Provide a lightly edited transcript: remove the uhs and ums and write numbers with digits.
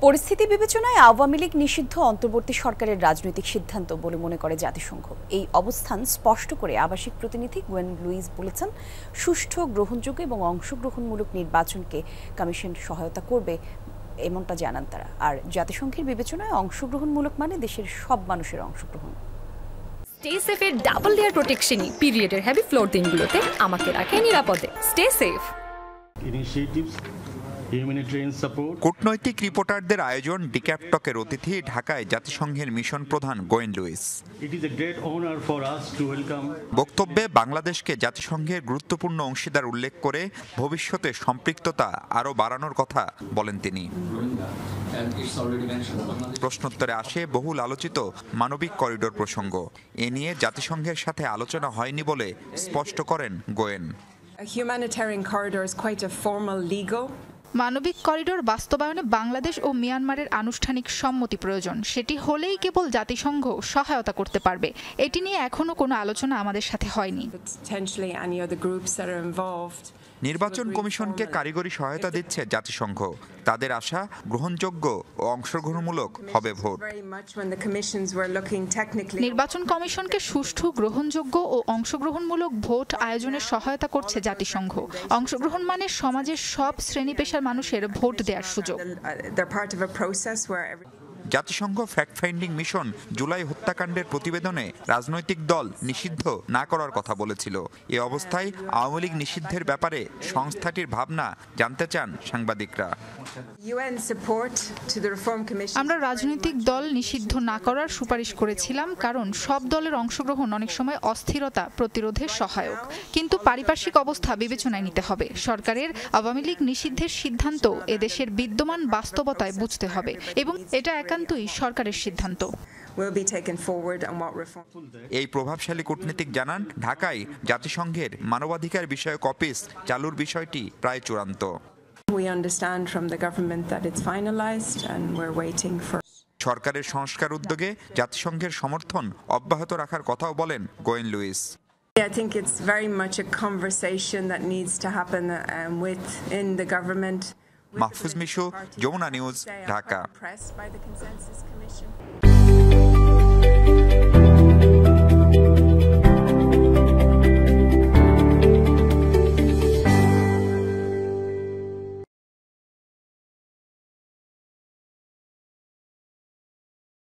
পরিস্থিতি বিবেচনায় আওয়ামী লীগ নিষিদ্ধ অন্তর্বর্তী সরকারের রাজনৈতিক সিদ্ধান্ত বলে মনে করে জাতিসংঘ। এই অবস্থান স্পষ্ট করে আবাসিক প্রতিনিধি গোয়েন লুইস বলেছেন, সুষ্ঠু, গ্রহণযোগ্য এবং অংশগ্রহণমূলক নির্বাচনকে কমিশন সহায়তা করবে এমনটা জানান তারা। আর জাতিসংঘের বিবেচনায় অংশগ্রহণমূলক মানে দেশের সব মানুষের অংশগ্রহণ। স্টে সেফের ডাবল লেয়ার প্রোটেকশনই পিরিয়ডের হেভি ফ্লোর দিনগুলোতে আমাকে রাখে নিরাপদে। Stay safe. কূটনৈতিক রিপোর্টারদের আয়োজন ডিক্যাপটকের অতিথি ঢাকায় জাতিসংঘের মিশন প্রধান গোয়েন লুইস। বক্তব্যে বাংলাদেশকে জাতিসংঘের গুরুত্বপূর্ণ অংশীদার উল্লেখ করে ভবিষ্যতে সম্পৃক্ততা আরও বাড়ানোর কথা বলেন তিনি। প্রশ্নোত্তরে আসে বহুল আলোচিত মানবিক করিডোর প্রসঙ্গ। এ নিয়ে জাতিসংঘের সাথে আলোচনা হয়নি বলে স্পষ্ট করেন গোয়েন। মানবিক করিডোর বাস্তবায়নে বাংলাদেশ ও মিয়ানমারের আনুষ্ঠানিক সম্মতি প্রয়োজন। সেটি হলেই কেবল জাতিসংঘ সহায়তা করতে পারবে। এটি নিয়ে এখনো কোনো আলোচনা আমাদের সাথে হয়নি। নির্বাচন কমিশনকে কারিগরি সহায়তা দিচ্ছে জাতিসংঘ। তাদের আশা, গ্রহণযোগ্য ও অংশগ্রহণমূলক হবে ভোট। নির্বাচন কমিশনকে সুষ্ঠু, গ্রহণযোগ্য ও অংশগ্রহণমূলক ভোট আয়োজনের সহায়তা করছে জাতিসংঘ। অংশগ্রহণ মানে সমাজের সব শ্রেণী পেশার মানুষের ভোট দেওয়ার সুযোগ। জাতিসংঘ ফ্যাক্ট ফাইন্ডিং মিশন জুলাই হত্যাকাণ্ডের প্রতিবেদনে রাজনৈতিক দল নিষিদ্ধ না করার কথা বলেছিল। এ অবস্থায় আওয়ামী লীগ নিষিদ্ধের ব্যাপারে সংস্থাটির ভাবনা জানতে চান সাংবাদিকরা। আমরা রাজনৈতিক দল নিষিদ্ধ না করার সুপারিশ করেছিলাম, কারণ সব দলের অংশগ্রহণ অনেক সময় অস্থিরতা প্রতিরোধে সহায়ক। কিন্তু পারিপার্শ্বিক অবস্থা বিবেচনায় নিতে হবে। সরকারের আওয়ামী লীগ নিষিদ্ধের সিদ্ধান্ত এদেশের বিদ্যমান বাস্তবতায় বুঝতে হবে এবং এটা একান্তই সরকারের সিদ্ধান্ত। এই প্রভাবশালী কূটনীতিক জানান, ঢাকায় জাতিসংঘের মানবাধিকার বিষয়ক অফিস চালুর বিষয়টি প্রায় চূড়ান্ত। সরকারের সংস্কার উদ্যোগে জাতিসংঘের সমর্থন অব্যাহত রাখার কথাও বলেন Gwyn Lewis. I think it's very much a conversation that needs to happen within the government. Mahfuz Mishu, Jamuna News, Dhaka.